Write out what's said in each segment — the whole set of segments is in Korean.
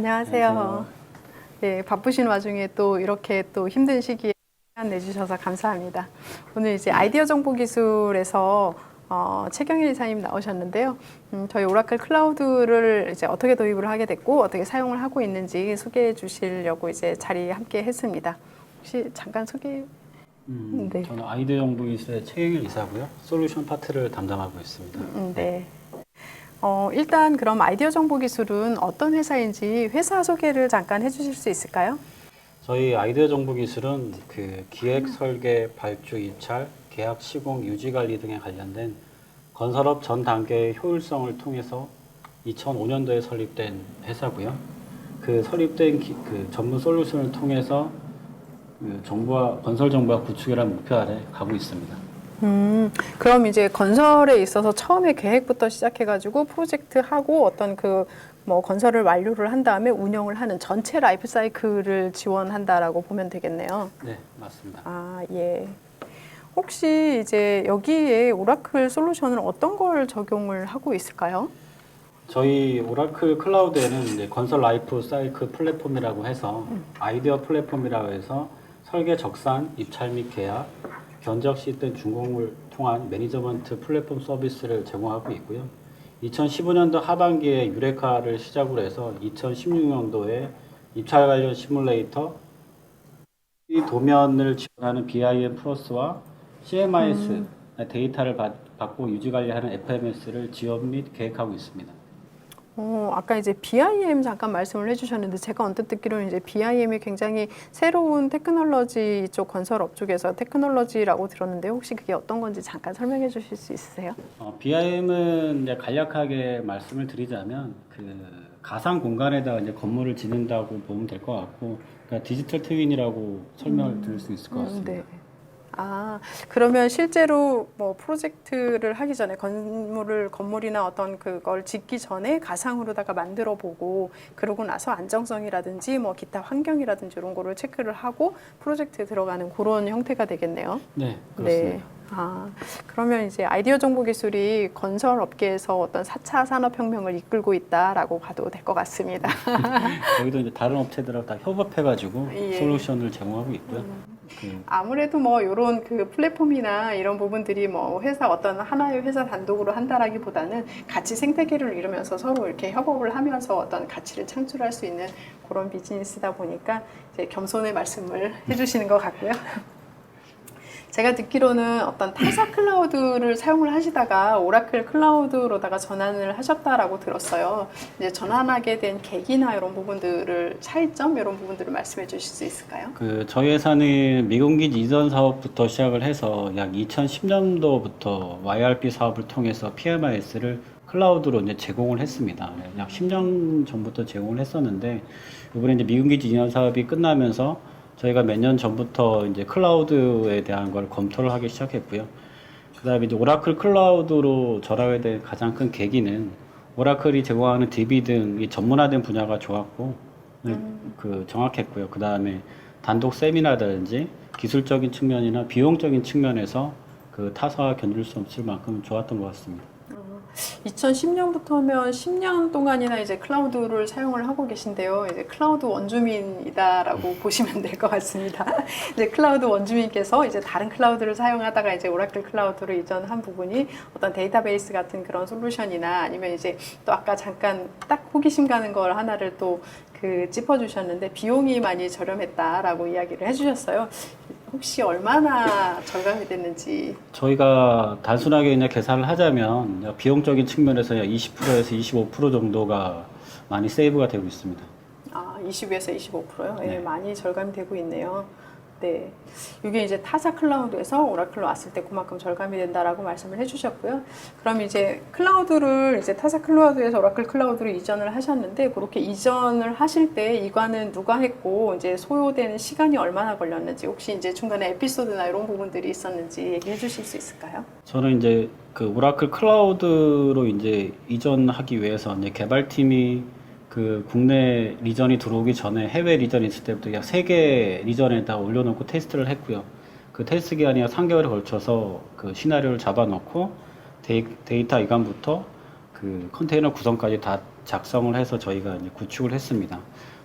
안녕하세요. 안녕하세요. 네, 바쁘신 와중에 또 이렇게 또 힘든 시기에 시간 내주셔서 감사합니다. 오늘 이제 아이디어 정보 기술에서 최경일 이사님 나오셨는데요. 저희 오라클 클라우드를 이제 어떻게 도입을 하게 됐고 어떻게 사용을 하고 있는지 소개해 주시려고 이제 자리에 함께 했습니다. 혹시 잠깐 소개? 네. 저는 아이디어 정보 기술의 최경일 이사고요. 솔루션 파트를 담당하고 있습니다. 네. 일단 그럼 아이디어 정보 기술은 어떤 회사인지 회사 소개를 잠깐 해주실 수 있을까요? 저희 아이디어 정보 기술은 그 기획, 설계, 발주, 입찰, 계약, 시공, 유지 관리 등에 관련된 건설업 전 단계의 효율성을 통해서 2005년도에 설립된 회사고요. 그 설립된 그 전문 솔루션을 통해서 그 건설 정보화 구축이라는 목표 아래 가고 있습니다. 그럼 이제 건설에 있어서 처음에 계획부터 시작해가지고 프로젝트 하고 어떤 그 뭐 건설을 완료를 한 다음에 운영을 하는 전체 라이프 사이클을 지원한다라고 보면 되겠네요. 네, 맞습니다. 아, 예. 혹시 이제 여기에 오라클 솔루션을 어떤 걸 적용을 하고 있을까요? 저희 오라클 클라우드에는 이제 건설 라이프 사이클 플랫폼이라고 해서 아이디어 플랫폼이라고 해서 설계 적산, 입찰 및 계약, 견적 시스템 준공을 통한 매니저먼트 플랫폼 서비스를 제공하고 있고요. 2015년도 하반기에 유레카를 시작으로 해서 2016년도에 입찰 관련 시뮬레이터, 이 도면을 지원하는 BIM 플러스와 CMIS 데이터를 받고 유지 관리하는 FMS를 지원 및 계획하고 있습니다. 아까 이제 BIM 잠깐 말씀을 해주셨는데 제가 언뜻 듣기로는 이제 BIM이 굉장히 새로운 테크놀로지 쪽 건설업 쪽에서 테크놀로지라고 들었는데 혹시 그게 어떤 건지 잠깐 설명해 주실 수 있으세요? BIM은 이제 간략하게 말씀을 드리자면 그 가상 공간에다가 이제 건물을 짓는다고 보면 될 것 같고, 그러니까 디지털 트윈이라고 설명을 드릴 수 있을 것 같습니다. 네. 아, 그러면 실제로 뭐 프로젝트를 하기 전에 건물이나 어떤 그걸 짓기 전에 가상으로다가 만들어 보고 그러고 나서 안정성이라든지 뭐 기타 환경이라든지 이런 거를 체크를 하고 프로젝트에 들어가는 그런 형태가 되겠네요. 네, 그렇습니다. 네. 아, 그러면 이제 아이디어 정보 기술이 건설 업계에서 어떤 4차 산업혁명을 이끌고 있다라고 봐도 될 것 같습니다. 저희도 이제 다른 업체들하고 다 협업해가지고 예. 솔루션을 제공하고 있고요. 아무래도 뭐 이런 그 플랫폼이나 이런 부분들이 뭐 회사 어떤 하나의 회사 단독으로 한다라기보다는 같이 생태계를 이루면서 서로 이렇게 협업을 하면서 어떤 가치를 창출할 수 있는 그런 비즈니스다 보니까 이제 겸손의 말씀을 해주시는 것 같고요. 제가 듣기로는 어떤 타사 클라우드를 사용을 하시다가 오라클 클라우드로다가 전환을 하셨다라고 들었어요. 이제 전환하게 된 계기나 이런 부분들을 차이점 이런 부분들을 말씀해 주실 수 있을까요? 저희 회사는 미공기지 이전 사업부터 시작을 해서 약 2010년도부터 YRP 사업을 통해서 PMIS를 클라우드로 이제 제공을 했습니다. 약 10년 전부터 제공을 했었는데, 이번에 이제 미공기지 이전 사업이 끝나면서 저희가 몇 년 전부터 이제 클라우드에 대한 걸 검토를 하기 시작했고요. 그 다음에 이제 오라클 클라우드로 전환하게 된 가장 큰 계기는 오라클이 제공하는 DB 등 이 전문화된 분야가 좋았고, 정확했고요. 그 다음에 단독 세미나라든지 기술적인 측면이나 비용적인 측면에서 그 타사와 견줄 수 없을 만큼 좋았던 것 같습니다. 2010년부터면 10년 동안이나 이제 클라우드를 사용을 하고 계신데요. 이제 클라우드 원주민이다라고 보시면 될 것 같습니다. 이제 클라우드 원주민께서 이제 다른 클라우드를 사용하다가 이제 오라클 클라우드로 이전한 부분이 어떤 데이터베이스 같은 그런 솔루션이나 아니면 이제 또 아까 잠깐 딱 호기심 가는 걸 하나를 또 그 짚어주셨는데 비용이 많이 저렴했다라고 이야기를 해주셨어요. 혹시 얼마나 절감이 됐는지. 저희가 단순하게 그냥 계산을 하자면 비용적인 측면에서 약 20%에서 25% 정도가 많이 세이브가 되고 있습니다. 아, 20에서 25%요? 네. 예, 많이 절감이 되고 있네요. 네. 이게 이제 타사 클라우드에서 오라클로 왔을 때 그만큼 절감이 된다라고 말씀을 해주셨고요. 그럼 이제 클라우드를 이제 타사 클라우드에서 오라클 클라우드로 이전을 하셨는데 그렇게 이전을 하실 때 이관은 누가 했고 이제 소요되는 시간이 얼마나 걸렸는지 혹시 이제 중간에 에피소드나 이런 부분들이 있었는지 얘기해 주실 수 있을까요? 저는 이제 그 오라클 클라우드로 이제 이전하기 위해서 이제 개발팀이 그 국내 리전이 들어오기 전에 해외 리전이 있을 때부터 약 3개 리전에다 올려놓고 테스트를 했고요. 그 테스트 기간이 약 3개월에 걸쳐서 그 시나리오를 잡아놓고 데이터 이관부터 그 컨테이너 구성까지 다 작성을 해서 저희가 이제 구축을 했습니다.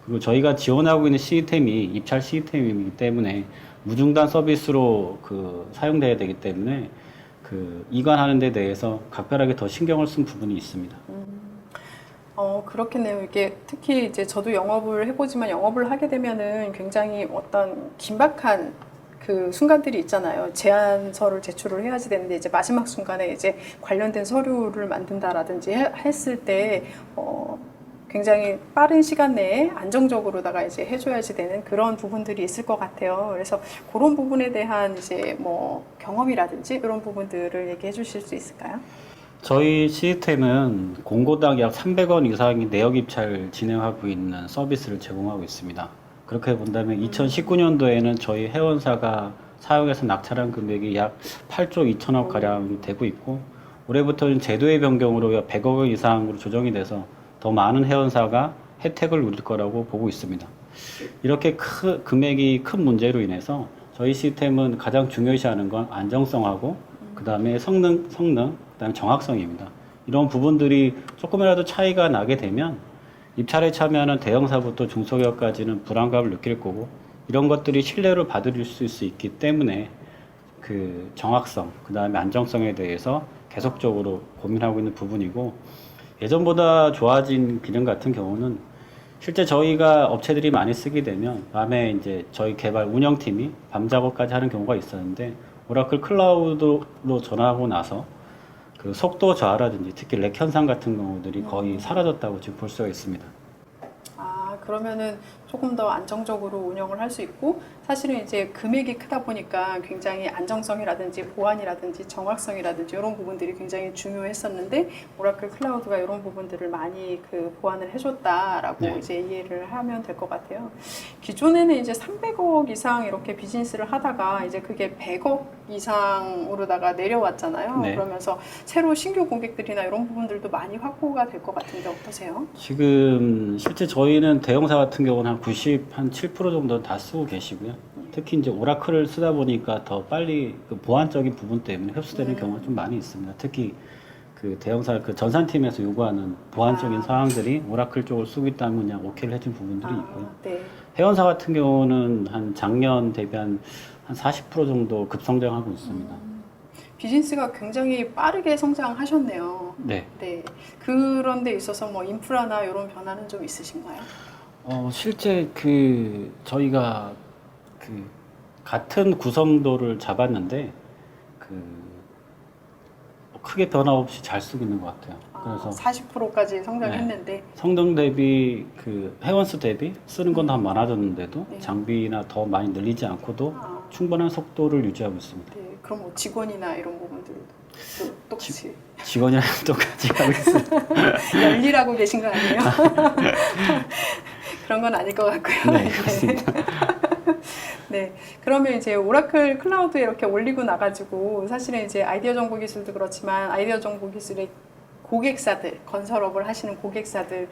그리고 저희가 지원하고 있는 시스템이 입찰 시스템이기 때문에 무중단 서비스로 사용돼야 되기 때문에 이관하는 데 대해서 각별하게 더 신경을 쓴 부분이 있습니다. 그렇겠네요. 이게 특히 이제 저도 영업을 해보지만 영업을 하게 되면은 굉장히 어떤 긴박한 그 순간들이 있잖아요. 제안서를 제출을 해야지 되는데 이제 마지막 순간에 이제 관련된 서류를 만든다라든지 했을 때 굉장히 빠른 시간 내에 안정적으로다가 이제 해줘야지 되는 그런 부분들이 있을 것 같아요. 그래서 그런 부분에 대한 이제 뭐 경험이라든지 이런 부분들을 얘기해 주실 수 있을까요? 저희 시스템은 공고당 약 300원 이상의 내역 입찰 진행하고 있는 서비스를 제공하고 있습니다. 그렇게 본다면 2019년도에는 저희 회원사가 사용해서 낙찰한 금액이 약 8조 2천억 가량이 되고 있고 올해부터는 제도의 변경으로 100억 원 이상으로 조정이 돼서 더 많은 회원사가 혜택을 누릴 거라고 보고 있습니다. 이렇게 금액이 큰 문제로 인해서 저희 시스템은 가장 중요시하는 건 안정성하고 그 다음에 성능, 그 다음에 정확성입니다. 이런 부분들이 조금이라도 차이가 나게 되면 입찰에 참여하는 대형사부터 중소기업까지는 불안감을 느낄 거고 이런 것들이 신뢰를 받을 수 있기 때문에 그 정확성, 그 다음에 안정성에 대해서 계속적으로 고민하고 있는 부분이고 예전보다 좋아진 기능 같은 경우는 실제 저희가 업체들이 많이 쓰게 되면 밤에 이제 저희 개발 운영팀이 밤 작업까지 하는 경우가 있었는데 오라클 클라우드로 전환하고 나서 그 속도 저하라든지 특히 렉 현상 같은 경우들이 거의 사라졌다고 지금 볼 수가 있습니다. 그러면은 조금 더 안정적으로 운영을 할 수 있고 사실은 이제 금액이 크다 보니까 굉장히 안정성이라든지 보안이라든지 정확성이라든지 이런 부분들이 굉장히 중요했었는데 오라클 클라우드가 이런 부분들을 많이 보완을 해줬다라고 네. 이제 이해를 하면 될 것 같아요. 기존에는 이제 300억 이상 이렇게 비즈니스를 하다가 이제 그게 100억 이상으로다가 내려왔잖아요. 네. 그러면서 새로 신규 고객들이나 이런 부분들도 많이 확보가 될 것 같은데 어떠세요? 지금 실제 저희는 대형사 같은 경우는 한 7% 정도 다 쓰고 계시고요. 특히 이제 오라클을 쓰다 보니까 더 빨리 그 보안적인 부분 때문에 흡수되는 경우가 좀 많이 있습니다. 특히 그 대형사 그 전산팀에서 요구하는 보안적인 사항들이 오라클 쪽을 쓰고 있다면 그냥 오케이를 해준 부분들이 있고요. 네. 회원사 같은 경우는 한 작년 대비 한 40% 정도 급성장하고 있습니다. 비즈니스가 굉장히 빠르게 성장하셨네요. 네. 네. 그런 데 있어서 뭐 인프라나 이런 변화는 좀 있으신가요? 실제 저희가 같은 구성도를 잡았는데 크게 변화 없이 잘 쓰고 있는 것 같아요. 그래서 40%까지 성장했는데 성능 대비 회원수 대비 쓰는 건 더 많아졌는데도 네. 장비나 더 많이 늘리지 않고도 충분한 속도를 유지하고 있습니다. 네. 그럼 뭐 직원이나 이런 부분들도 또 똑같이 직원이랑 똑같이 하고 있어요. 열일하고 계신 거 아니에요? 그런 건 아닐 것 같고요. 네, 그렇습니다. 네, 그러면 이제 오라클 클라우드에 이렇게 올리고 나가지고 사실은 이제 아이디어 정보 기술도 그렇지만 아이디어 정보 기술의 고객사들, 건설업을 하시는 고객사들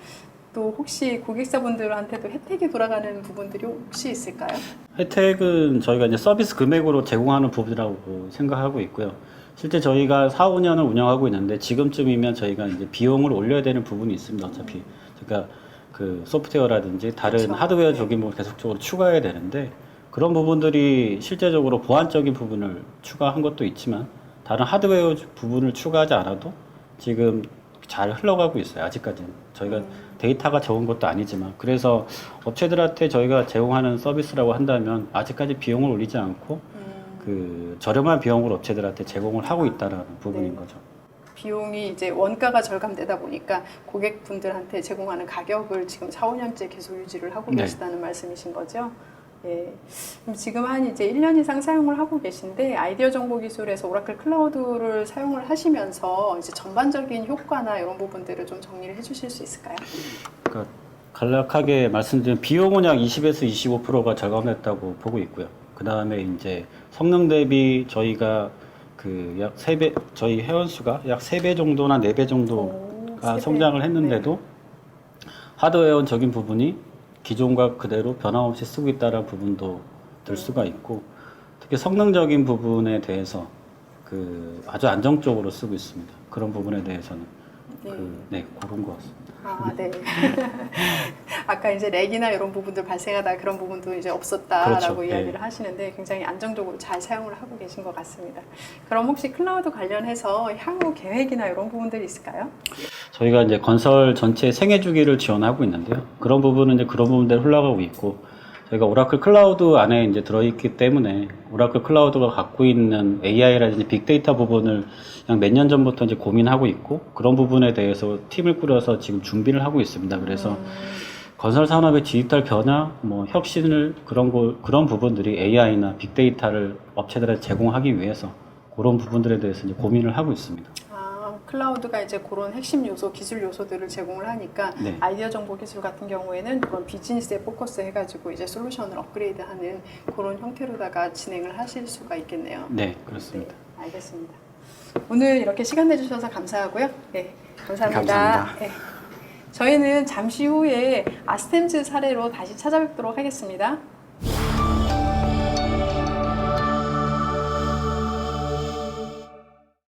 또 혹시 고객사분들한테도 혜택이 돌아가는 부분들이 혹시 있을까요? 혜택은 저희가 이제 서비스 금액으로 제공하는 부분이라고 생각하고 있고요. 실제 저희가 4, 5년을 운영하고 있는데 지금쯤이면 저희가 이제 비용을 올려야 되는 부분이 있습니다. 어차피 그러니까 그 소프트웨어라든지 다른 그렇죠. 하드웨어 적용을 계속적으로 추가해야 되는데 그런 부분들이 실제적으로 보안적인 부분을 추가한 것도 있지만 다른 하드웨어 부분을 추가하지 않아도 지금 잘 흘러가고 있어요. 아직까지는 저희가 데이터가 적은 것도 아니지만 그래서 업체들한테 저희가 제공하는 서비스라고 한다면 아직까지 비용을 올리지 않고 저렴한 비용으로 업체들한테 제공을 하고 있다는 부분인 네. 거죠. 비용이 이제 원가가 절감되다 보니까 고객분들한테 제공하는 가격을 지금 4, 5년째 계속 유지를 하고 네. 계시다는 말씀이신 거죠? 예. 그럼 지금 한 이제 1년 이상 사용을 하고 계신데 아이디어 정보 기술에서 오라클 클라우드를 사용을 하시면서 이제 전반적인 효과나 이런 부분들을 좀 정리를 해주실 수 있을까요? 그러니까 간략하게 말씀드리면 비용은 약 20에서 25%가 절감됐다고 보고 있고요. 그 다음에 이제 성능 대비 저희가 약 3배, 저희 회원수가 약 3배 정도나 4배 정도가 3배. 성장을 했는데도 하드웨어적인 부분이 기존과 그대로 변함없이 쓰고 있다는 부분도 들 수가 있고 특히 성능적인 부분에 대해서 아주 안정적으로 쓰고 있습니다. 그런 부분에 대해서는 그런 것 같습니다. 아, 네. 아까 이제 렉이나 이런 부분들 발생하다 그런 부분도 이제 없었다라고 그렇죠. 이야기를 네. 하시는데 굉장히 안정적으로 잘 사용을 하고 계신 것 같습니다. 그럼 혹시 클라우드 관련해서 향후 계획이나 이런 부분들이 있을까요? 저희가 이제 건설 전체 생애 주기를 지원하고 있는데요. 그런 부분은 이제 그런 부분대로 흘러가고 있고, 저희가 오라클 클라우드 안에 이제 들어있기 때문에 오라클 클라우드가 갖고 있는 AI라든지 빅데이터 부분을 그냥 몇 년 전부터 이제 고민하고 있고, 그런 부분에 대해서 팀을 꾸려서 지금 준비를 하고 있습니다. 그래서 건설 산업의 디지털 변화, 뭐 혁신을 그런 부분들이 AI나 빅데이터를 업체들에 제공하기 위해서 그런 부분들에 대해서 이제 고민을 하고 있습니다. 아, 클라우드가 이제 그런 핵심 요소, 기술 요소들을 제공을 하니까 네. 아이디어 정보 기술 같은 경우에는 그런 비즈니스에 포커스 해가지고 이제 솔루션을 업그레이드하는 그런 형태로다가 진행을 하실 수가 있겠네요. 네, 그렇습니다. 네, 알겠습니다. 오늘 이렇게 시간 내주셔서 감사하고요. 네, 감사합니다. 감사합니다. 네. 저희는 잠시 후에 아스템즈 사례로 다시 찾아뵙도록 하겠습니다.